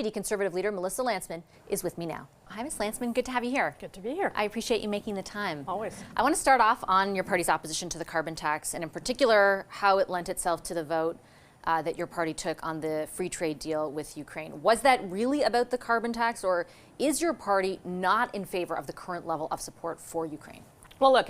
Deputy Conservative Leader Melissa Lantsman is with me now. Hi, Ms. Lantsman. Good to have you here. Good to be here. I appreciate you making the time. Always. I want to start off on your party's opposition to the carbon tax, and in particular, how it lent itself to the vote that your party took on the free trade deal with Ukraine. Was that really about the carbon tax, or is your party not in favor of the current level of support for Ukraine? Well, look,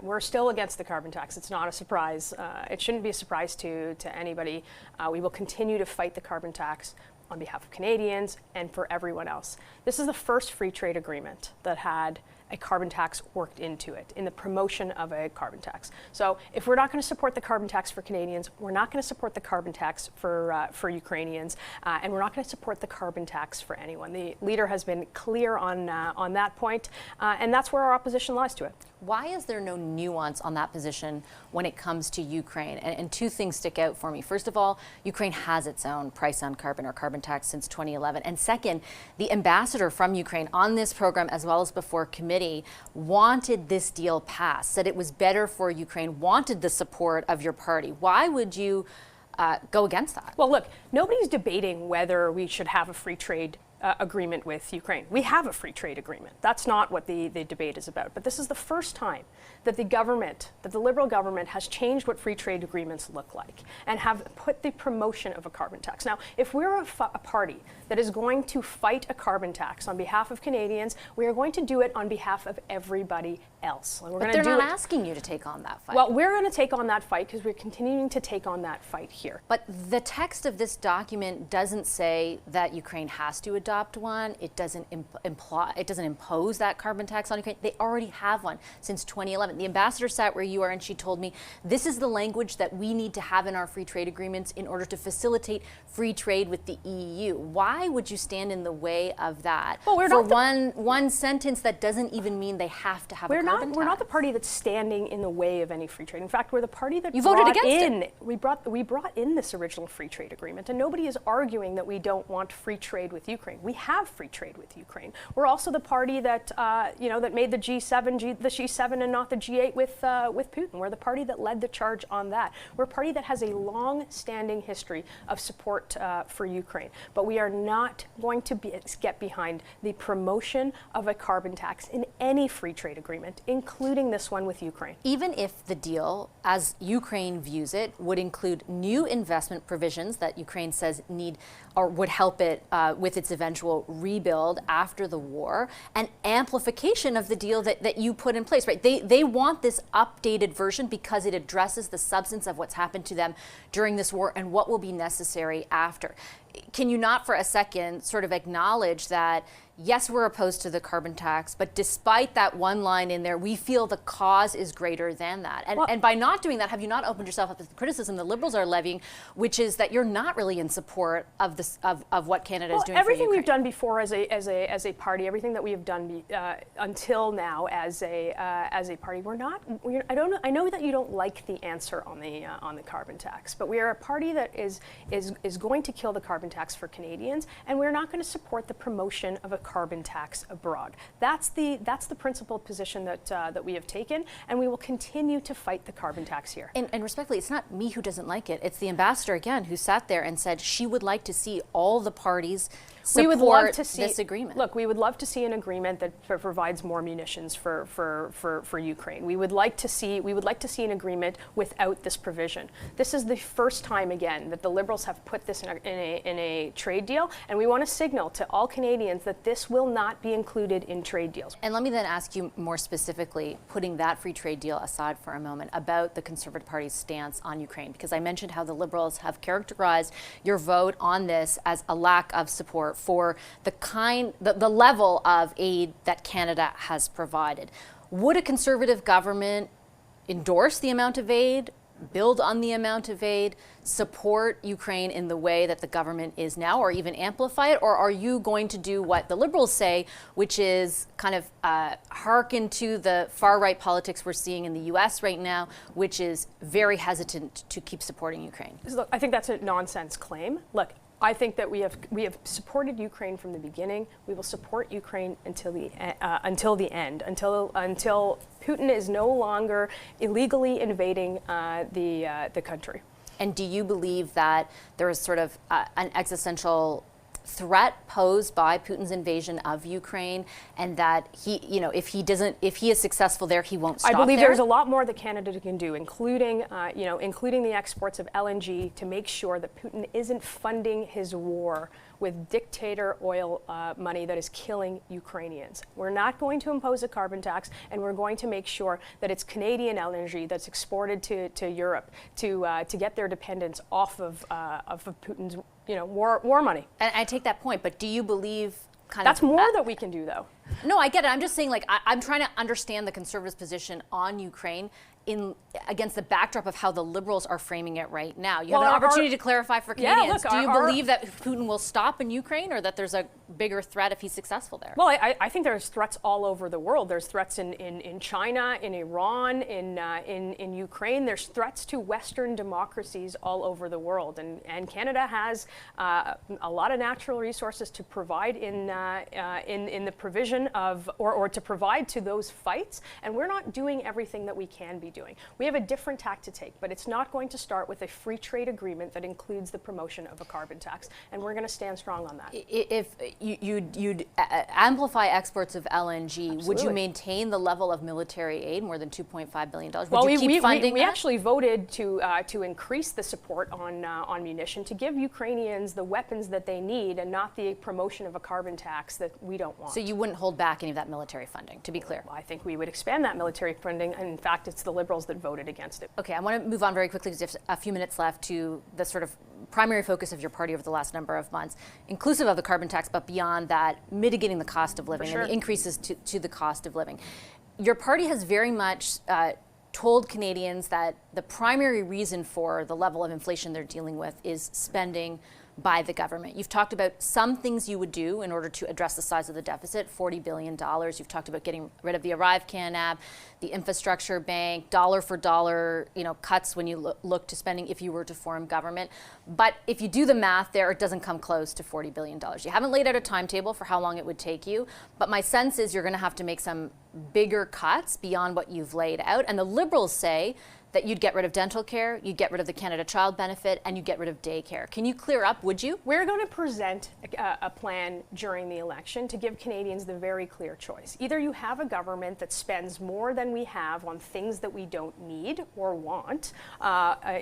we're still against the carbon tax. It's not a surprise. It shouldn't be a surprise to anybody. We will continue to fight the carbon tax on behalf of Canadians and for everyone else. This is the first free trade agreement that had a carbon tax worked into it, in the promotion of a carbon tax. So if we're not going to support the carbon tax for Canadians, we're not going to support the carbon tax for Ukrainians, and we're not going to support the carbon tax for anyone. The leader has been clear on that point, and that's where our opposition lies to it. Why is there no nuance on that position when it comes to Ukraine? And two things stick out for me. First of all, Ukraine has its own price on carbon or carbon tax since 2011. And second, the ambassador from Ukraine on this program, as well as before committee, wanted this deal passed, said it was better for Ukraine, wanted the support of your party. Why would you go against that? Well, look, nobody's debating whether we should have a free trade agreement with Ukraine. We have a free trade agreement. That's not what the debate is about. But this is the first time that the Liberal government has changed what free trade agreements look like and have put the promotion of a carbon tax. Now, if we're a party that is going to fight a carbon tax on behalf of Canadians, we are going to do it on behalf of everybody else. And but they're not asking you to take on that fight. Well, we're going to take on that fight because we're continuing to take on that fight here. But the text of this document doesn't say that Ukraine has to adopt one. It doesn't impose that carbon tax on Ukraine. They already have one since 2011. The ambassador sat where you are and she told me this is the language that we need to have in our free trade agreements in order to facilitate free trade with the EU. Why would you stand in the way of that for one sentence that doesn't even mean they have to have a carbon tax? We're not the party that's standing in the way of any free trade. In fact, we're the party that voted against it. We brought in this original free trade agreement, and nobody is arguing that we don't want free trade with Ukraine. We have free trade with Ukraine. We're also the party that that made the G7 and not the G8 with Putin. We're the party that led the charge on that. We're a party that has a long-standing history of support for Ukraine, but we are not going to get behind the promotion of a carbon tax in any free trade agreement, including this one with Ukraine. Even if the deal, as Ukraine views it, would include new investment provisions that Ukraine says need or would help it with its eventual rebuild after the war, an amplification of the deal that you put in place, right? They want this updated version because it addresses the substance of what's happened to them during this war and what will be necessary after. Can you not for a second sort of acknowledge that, yes, we're opposed to the carbon tax, but despite that one line in there, we feel the cause is greater than that? And by not doing that, have you not opened yourself up to the criticism the Liberals are levying, which is that you're not really in support of this of what Canada is doing for everything Ukraine? We've done before as a party, everything that we have done until now as a party, I know that you don't like the answer on the carbon tax, but we are a party that is going to kill the carbon tax for Canadians, and we're not going to support the promotion of a carbon tax abroad. That's the principled position that we have taken, and we will continue to fight the carbon tax here. And respectfully, it's not me who doesn't like it. It's the ambassador, again, who sat there and said she would like to see all the parties support this agreement. Look, we would love to see an agreement that provides more munitions for Ukraine. We would like to see an agreement without this provision. This is the first time, again, that the Liberals have put this in a trade deal, and we want to signal to all Canadians that this will not be included in trade deals. And let me then ask you more specifically, putting that free trade deal aside for a moment, about the Conservative Party's stance on Ukraine, because I mentioned how the Liberals have characterized your vote on this as a lack of support for the level of aid that Canada has provided. Would a Conservative government endorse the amount of aid, build on the amount of aid, support Ukraine in the way that the government is now, or even amplify it? Or are you going to do what the Liberals say, which is kind of hearken to the far-right politics we're seeing in the U.S. right now, which is very hesitant to keep supporting Ukraine? Look, I think that's a nonsense claim. Look, I think that we have supported Ukraine from the beginning. We will support Ukraine until the end, until Putin is no longer illegally invading the country. And do you believe that there is sort of an existential threat posed by Putin's invasion of Ukraine, and that he, if he is successful there, he won't stop there? I believe there's a lot more that Canada can do, including the exports of LNG, to make sure that Putin isn't funding his war with dictator oil money that is killing Ukrainians. We're not going to impose a carbon tax, and we're going to make sure that it's Canadian LNG that's exported to Europe to get their dependence off of Putin's war money. And I take that point, but do you believe that's more that we can do, though? No, I get it. I'm just saying, I'm trying to understand the Conservatives' position on Ukraine against the backdrop of how the Liberals are framing it right now. You have an opportunity to clarify for Canadians. Do you believe that Putin will stop in Ukraine, or that there's a bigger threat if he's successful there? Well, I think there's threats all over the world. There's threats in China, in Iran, in Ukraine. There's threats to Western democracies all over the world. And Canada has a lot of natural resources to provide in the provision of, or to provide to those fights. And we're not doing everything that we can be doing. We have a different tack to take, but it's not going to start with a free trade agreement that includes the promotion of a carbon tax, and we're going to stand strong on that. If you'd amplify exports of LNG, Absolutely. Would you maintain the level of military aid, more than $2.5 billion? Well, we actually voted to increase the support on munition, to give Ukrainians the weapons that they need, and not the promotion of a carbon tax that we don't want. So you wouldn't hold back any of that military funding, to be clear? Well, I think we would expand that military funding, and in fact, it's the Liberals that voted against it. Okay, I want to move on very quickly, because we have a few minutes left, to the sort of primary focus of your party over the last number of months, inclusive of the carbon tax, but beyond that, mitigating the cost of living and the increases to the cost of living. Your party has very much told Canadians that the primary reason for the level of inflation they're dealing with is spending by the government. You've talked about some things you would do in order to address the size of the deficit, $40 billion. You've talked about getting rid of the Arrive Canab, the infrastructure bank, dollar for dollar, cuts when you look to spending if you were to form government. But if you do the math there, it doesn't come close to $40 billion. You haven't laid out a timetable for how long it would take you, but my sense is you're going to have to make some bigger cuts beyond what you've laid out. And the Liberals say that you'd get rid of dental care, you'd get rid of the Canada Child Benefit, and you'd get rid of daycare. Can you clear up, would you? We're going to present a plan during the election to give Canadians the very clear choice. Either you have a government that spends more than we have on things that we don't need or want,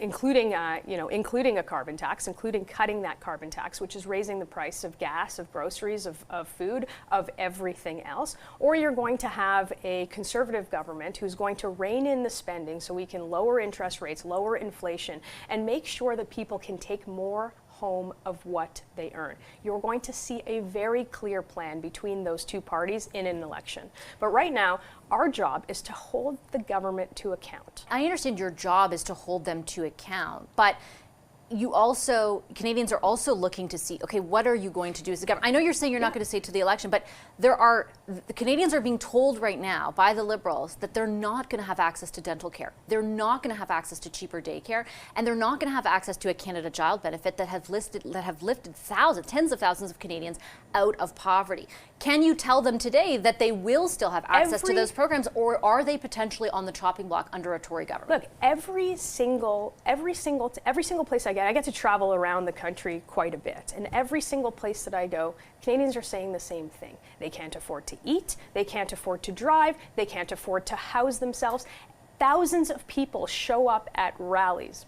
including a carbon tax, including cutting that carbon tax, which is raising the price of gas, of groceries, of food, of everything else. Or you're going to have a Conservative government who's going to rein in the spending so we can lower interest rates, lower inflation, and make sure that people can take more home of what they earn. You're going to see a very clear plan between those two parties in an election. But right now, our job is to hold the government to account. I understand your job is to hold them to account, but Canadians are also looking to see, okay, what are you going to do as a government? I know you're saying you're not going to say to the election, but the Canadians are being told right now by the Liberals that they're not going to have access to dental care. They're not going to have access to cheaper daycare, and they're not going to have access to a Canada Child Benefit that have lifted tens of thousands of Canadians out of poverty. Can you tell them today that they will still have access to those programs, or are they potentially on the chopping block under a Tory government? Look, every single place I get to travel around the country quite a bit, and every single place that I go, Canadians are saying the same thing. They can't afford to eat, they can't afford to drive, they can't afford to house themselves. Thousands of people show up at rallies,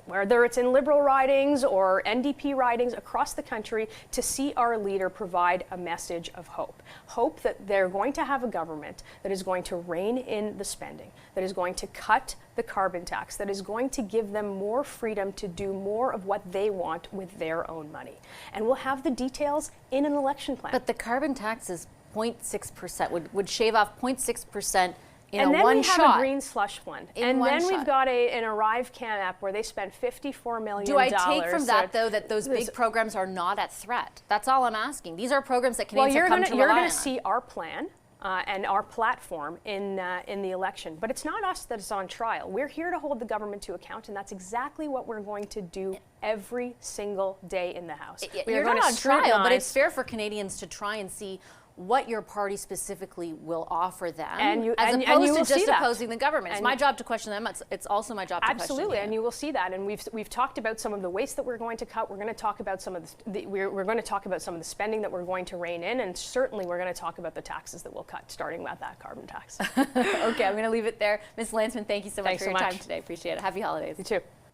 whether it's in Liberal ridings or NDP ridings across the country, to see our leader provide a message of hope. Hope that they're going to have a government that is going to rein in the spending, that is going to cut the carbon tax, that is going to give them more freedom to do more of what they want with their own money. And we'll have the details in an election plan. But the carbon tax is 0.6%, would shave off 0.6% and then one we have shot. a green slush fund. And then we've got an Arrive Canab where they spend $54 million. Do I take from that, though, that those big programs are not at threat? That's all I'm asking. These are programs that Canadians have come to rely on. You're going to see our plan and our platform in the election. But it's not us that is on trial. We're here to hold the government to account, and that's exactly what we're going to do every single day in the House. You're not on trial, but it's fair for Canadians to try and see what your party specifically will offer them, and you as opposed will to see just that. opposing the government. It's And my job to question them. It's also my job to question absolutely, you. and you will see that. And we've talked about some of the waste that we're going to cut. We're going to talk about some of we're going to talk about some of the spending that we're going to rein in, and certainly we're going to talk about the taxes that we'll cut, starting with that carbon tax. Okay, I'm going to leave it there. Ms. Lantsman, thank you so much Thanks for so your much. time today. Appreciate it. Happy holidays. You too.